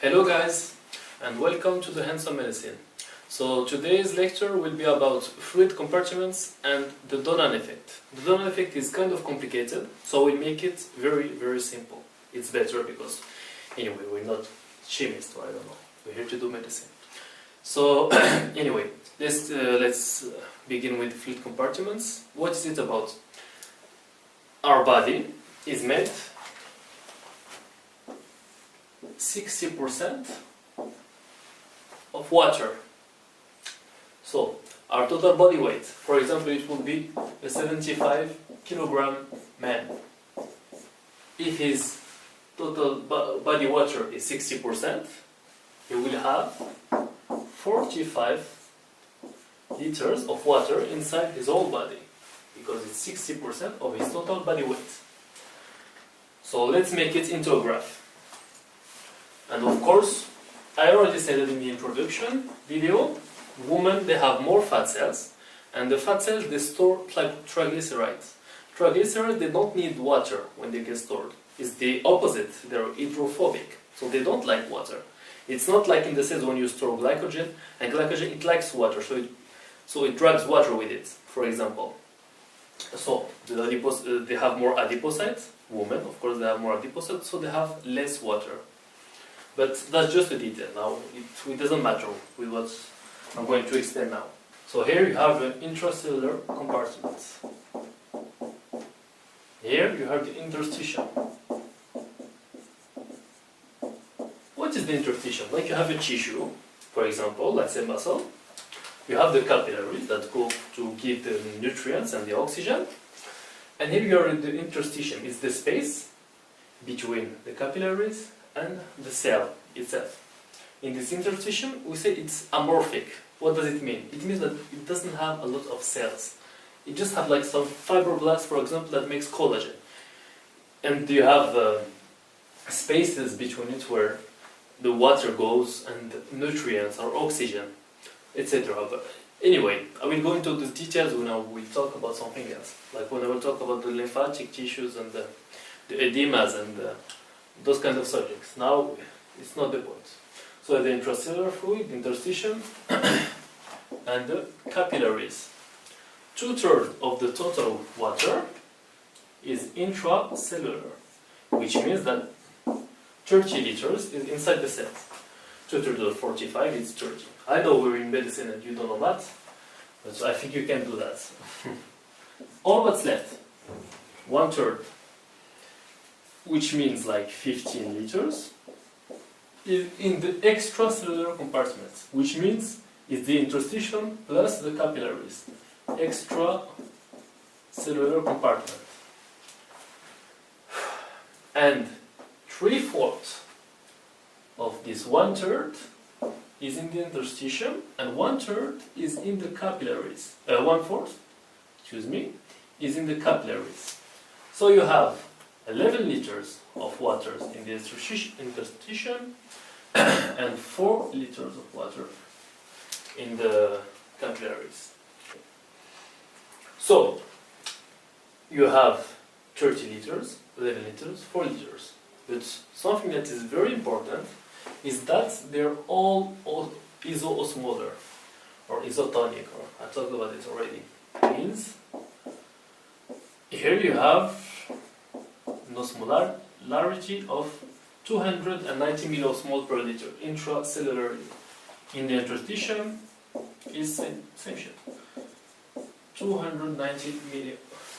Hello guys, and welcome to the Hands-on Medicine. So today's lecture will be about fluid compartments and the donnan effect. The donnan effect is kind of complicated, so we'll make it very simple. It's better because, anyway, we're not chemists, or I don't know. We're here to do medicine. So, anyway, let's begin with fluid compartments. What is it about? Our body is made 60% of water. So, our total body weight, for example, it will be a 75 kilogram man. If his total body water is 60%, he will have 45 liters of water inside his whole body, because it's 60% of his total body weight. So let's make it into a graph. And of course, I already said it in the introduction video, women, they have more fat cells, and the fat cells, they store triglycerides. Triglycerides, they don't need water when they get stored. It's the opposite, they're hydrophobic, so they don't like water. It's not like in the cells when you store glycogen, and glycogen, it likes water, so it drags water with it, for example. So they have more adipocytes, women, of course, they have more adipocytes, so they have less water. But that's just a detail. Now, it doesn't matter with what I'm going to explain now. So here you have an intracellular compartment. Here you have the interstitium. What is the interstitium? Like you have a tissue, for example, let's say muscle. You have the capillaries that go to give the nutrients and the oxygen. And here you are in the interstitium. It's the space between the capillaries and the cell itself. In this interstitium, we say it's amorphic. What does it mean? It means that it doesn't have a lot of cells. It just has like some fibroblasts, for example, that makes collagen. And you have spaces between it where the water goes and nutrients or oxygen, etc. But anyway, I will go into the details when I will talk about something else. Like when I will talk about the lymphatic tissues and the edemas and those kind of subjects. Now, it's not the point. So the intracellular fluid, the interstitium, and the capillaries. 2/3 of the total water is intracellular, which means that 30 liters is inside the cells. 2/3 of 45 is 30. I know we're in medicine and you don't know that, but I think you can do that. All what's left, 1/3, which means like 15 liters, is in the extracellular compartment, which means it's the interstitium plus the capillaries. Extracellular compartment. And 3/4 of this 1/3 is in the interstitium, and 1/3 is in the capillaries. 1/4, excuse me, is in the capillaries. So you have 11 liters of water in the interstitium and 4 liters of water in the capillaries. So you have 30 liters, 11 liters, 4 liters. But something that is very important is that they're all isoosmolar or isotonic, or I talked about it already. Means here you have an osmolarity of 290 milliosmol per liter intracellularly. In the interstitium is same shit. 290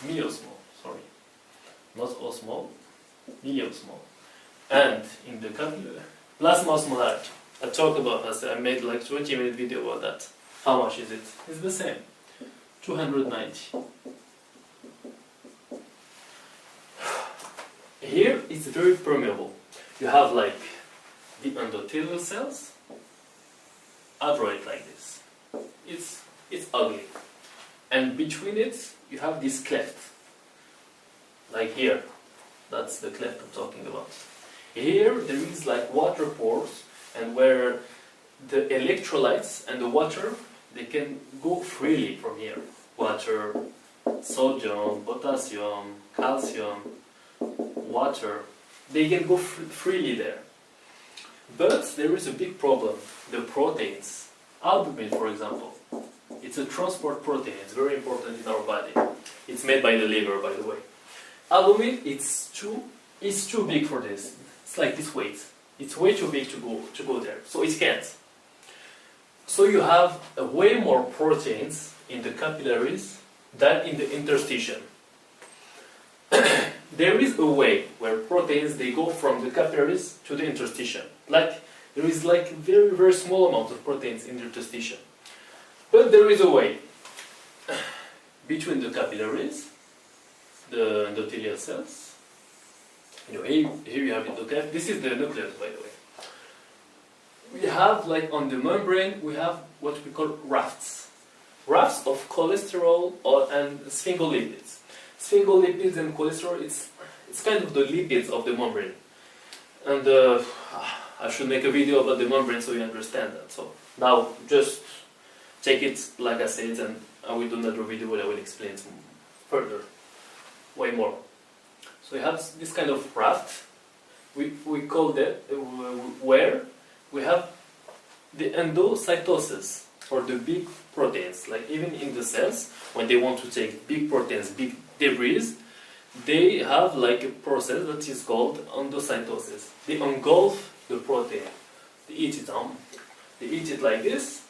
milliosmol, sorry. Not osmol, milliosmol. And in the plasma osmolarity, I talked about this, I made like 20-minute video about that. How much is it? It's the same. 290. Here it's very permeable. You have like the endothelial cells. I draw it like this. It's ugly. And between it you have this cleft. Like here. That's the cleft I'm talking about. Here there is like water pores, and where the electrolytes and the water, they can go freely from here. Water, sodium, potassium, calcium, water, they can go freely there. But there is a big problem. The proteins, albumin for example, it's a transport protein. It's very important in our body. It's made by the liver, by the way. Albumin, it's too big for this. It's like this weight. It's way too big to go there. So it can't. So you have way more proteins in the capillaries than in the interstitium. There is a way where proteins, they go from the capillaries to the interstitium. Like, there is like very, very small amount of proteins in the interstitium. But there is a way between the capillaries, the endothelial cells. Anyway, here you have it, okay? This is the nucleus, by the way. We have, like on the membrane, we have what we call rafts. Rafts of cholesterol and sphingolipids. Sphingolipids and cholesterol, it's kind of the lipids of the membrane. And I should make a video about the membrane so you understand that. So now just take it like I said, and I will do another video where I will explain further, way more. So you have this kind of raft. We call that where we have the endocytosis for the big proteins. Like even in the cells, when they want to take big proteins, big debris, they have like a process that is called endocytosis. They engulf the protein. They eat it like this,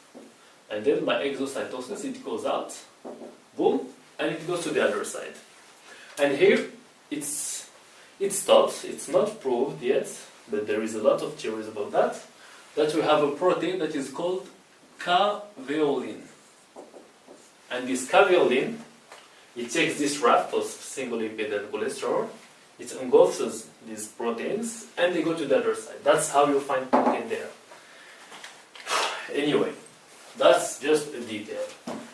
and then by exocytosis it goes out, boom, and it goes to the other side. And here it's thought, it's not proved yet, but there is a lot of theories about that we have a protein that is called caveolin. And this caveolin, it takes this raft of single lipid and cholesterol, it engulfs these proteins, and they go to the other side. That's how you find protein there. Anyway, that's just a detail.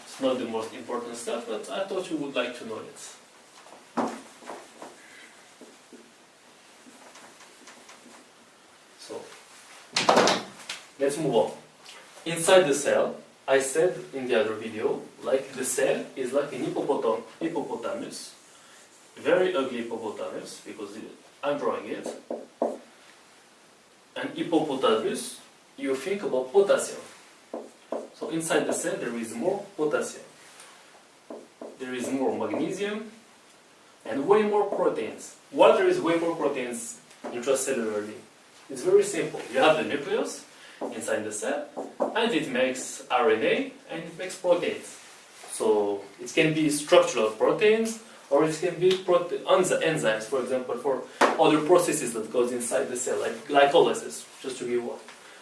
It's not the most important stuff, but I thought you would like to know it. So, let's move on. Inside the cell, I said in the other video, like the cell is like an hippopotamus, very ugly hippopotamus, because I'm drawing it. And hippopotamus, you think about potassium. So inside the cell there is more potassium, there is more magnesium, and way more proteins. Why there is way more proteins intracellularly? It's very simple. You have the nucleus inside the cell, and it makes RNA and it makes proteins. So it can be structural proteins, or it can be enzymes, for example, for other processes that goes inside the cell, like glycolysis, just to give one.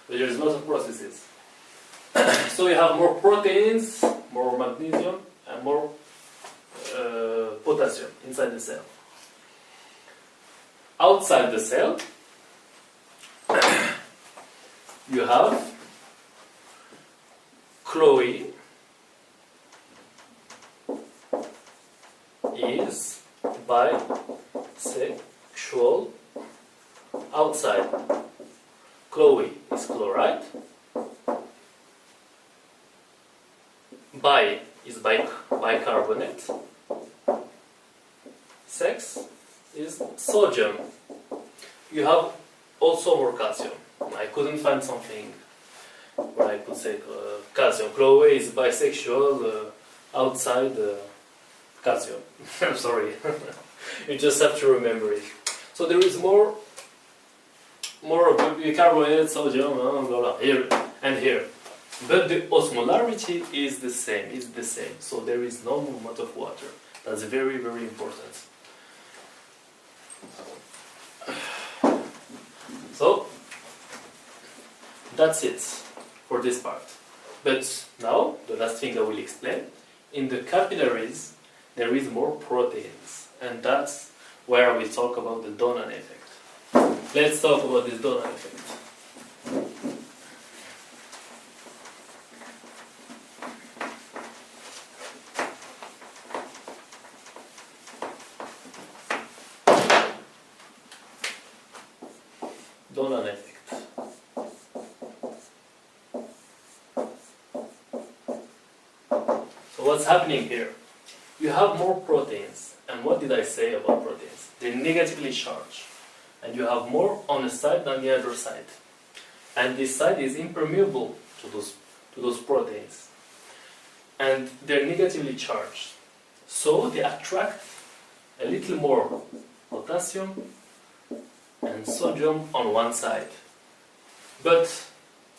But there's lots of processes. So you have more proteins, more magnesium, and more potassium inside the cell. Outside the cell, you have Chloe is bisexual outside. Chloe is chloride. Bi is bicarbonate. Sex is sodium. You have also more calcium. I couldn't find something where I could say calcium. Chloe is bisexual outside calcium. I'm sorry. You just have to remember it. So there is more bicarbonate, sodium, blah, blah, here and here. But the osmolarity is the same. So there is no movement of water. That's very, very important. So that's it for this part. But now, the last thing I will explain, in the capillaries there is more proteins, and that's where I will talk about the donnan effect. Let's talk about this donnan effect. Donnan effect. So what's happening here? You have more proteins, and what did I say about proteins? They're negatively charged, and you have more on the side than the other side. and this side is impermeable to those proteins. And they're negatively charged. So they attract a little more potassium and sodium on one side. But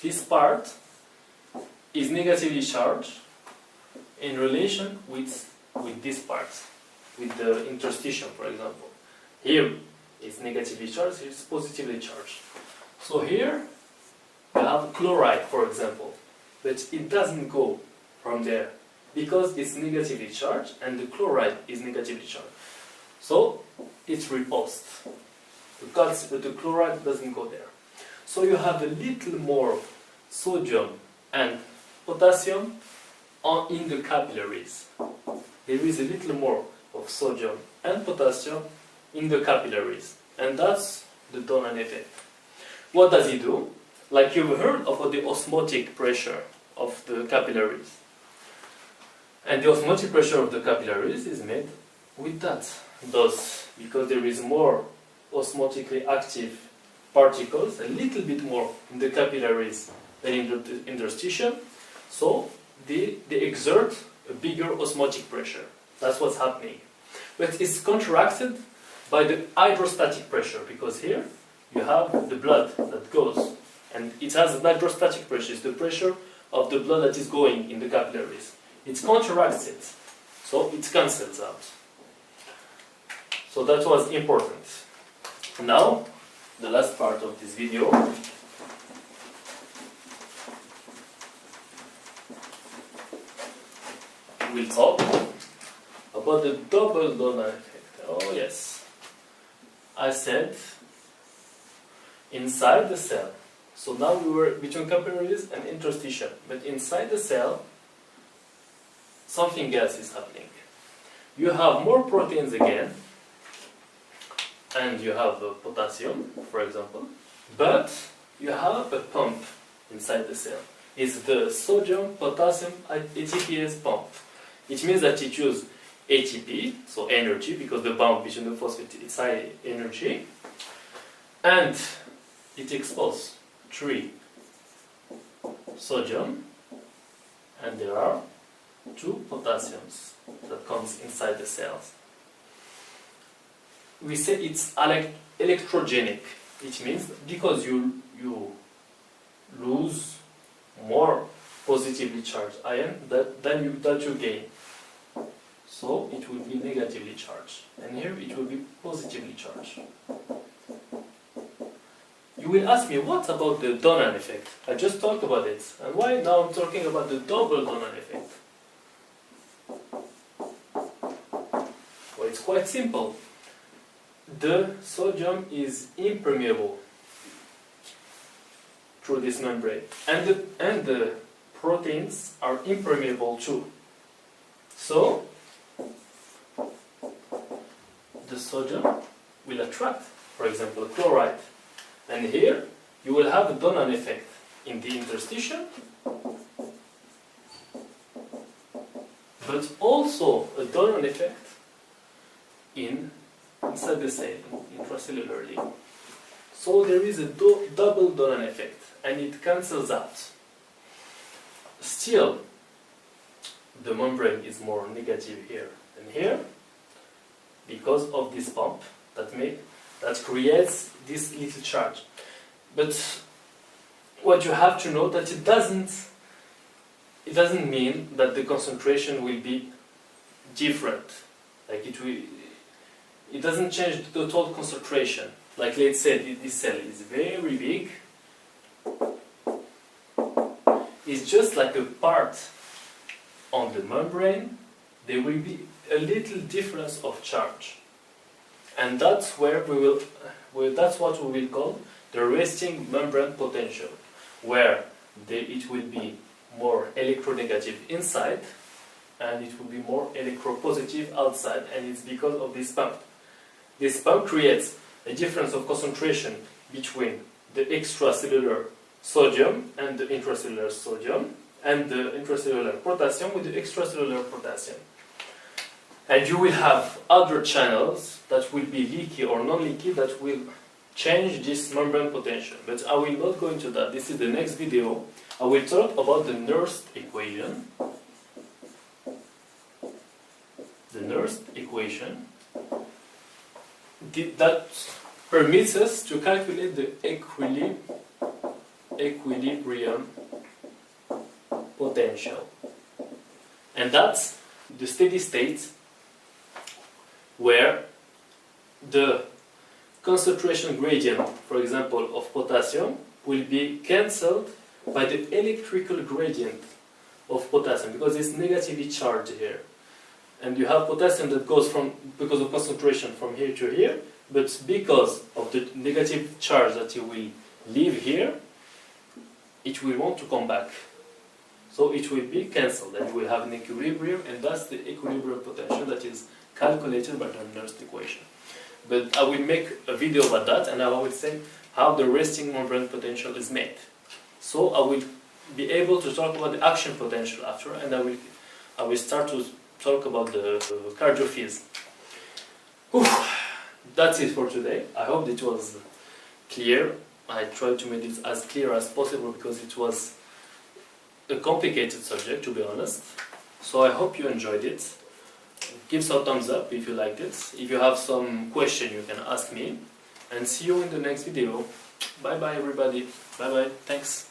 this part is negatively charged in relation with this part, with the interstitium, for example. Here it's negatively charged, here it's positively charged. So here we have chloride, for example, but it doesn't go from there because it's negatively charged and the chloride is negatively charged. So it's repulsed. The chloride doesn't go there. So you have a little more sodium and potassium in the capillaries. There is a little more of sodium and potassium in the capillaries. And that's the donnan effect. What does it do? Like you've heard about the osmotic pressure of the capillaries. And the osmotic pressure of the capillaries is made with that. Thus, because there is more osmotically active particles, a little bit more in the capillaries than in the interstitium, so they exert a bigger osmotic pressure. That's what's happening. But it's counteracted by the hydrostatic pressure, because here you have the blood that goes, and it has an hydrostatic pressure. It's the pressure of the blood that is going in the capillaries. It counteracts it, so it cancels out. So that was important. Now, the last part of this video. We'll talk about the double donnan effect. Oh yes. I said inside the cell. So now we were between capillaries and interstitium. But inside the cell, something else is happening. You have more proteins again, and you have potassium, for example, but you have a pump inside the cell. It's the sodium, potassium, ATPase pump. It means that it uses ATP, so energy, because the bond between the phosphate is high energy, and it expels 3 sodium, and there are 2 potassiums that comes inside the cells. We say it's electrogenic. It means because you lose more positively charged ion that you gain. So it will be negatively charged, and here it will be positively charged. You will ask me, what about the donnan effect? I just talked about it, and why now I'm talking about the double donnan effect? Well, it's quite simple. The sodium is impermeable through this membrane, and the proteins are impermeable too. So the sodium will attract, for example, chloride, and here you will have a donnan effect in the interstitium, but also a donnan effect inside the cell, intracellularly. So there is a double donnan effect, and it cancels out. Still, the membrane is more negative here than here, because of this pump that creates this little charge. But what you have to know that it doesn't mean that the concentration will be different. Like it doesn't change the total concentration. Like let's say this cell is very big. It's just like a part on the membrane. There will be a little difference of charge, and that's what we will call the resting membrane potential, where it will be more electronegative inside and it will be more electropositive outside, and it's because of this pump. This pump creates a difference of concentration between the extracellular sodium and the intracellular sodium, and the intracellular potassium with the extracellular potassium. And you will have other channels that will be leaky or non-leaky that will change this membrane potential. But I will not go into that. This is the next video. I will talk about the Nernst equation. The Nernst equation that permits us to calculate the equilibrium potential. And that's the steady state where the concentration gradient, for example, of potassium will be cancelled by the electrical gradient of potassium, because it's negatively charged here. And you have potassium that goes from, because of concentration, from here to here, but because of the negative charge that you will leave here, it will want to come back. So it will be cancelled, and you will have an equilibrium, and that's the equilibrium potential that is calculated by the Nernst equation. But I will make a video about that, and I will say how the resting membrane potential is made. So I will be able to talk about the action potential after, and I will start to talk about the cardiophys. That's it for today. I hope it was clear. I tried to make it as clear as possible because it was a complicated subject, to be honest. So I hope you enjoyed it. Give some thumbs up if you liked it. If you have some question, you can ask me. And see you in the next video. Bye bye everybody. Bye bye. Thanks.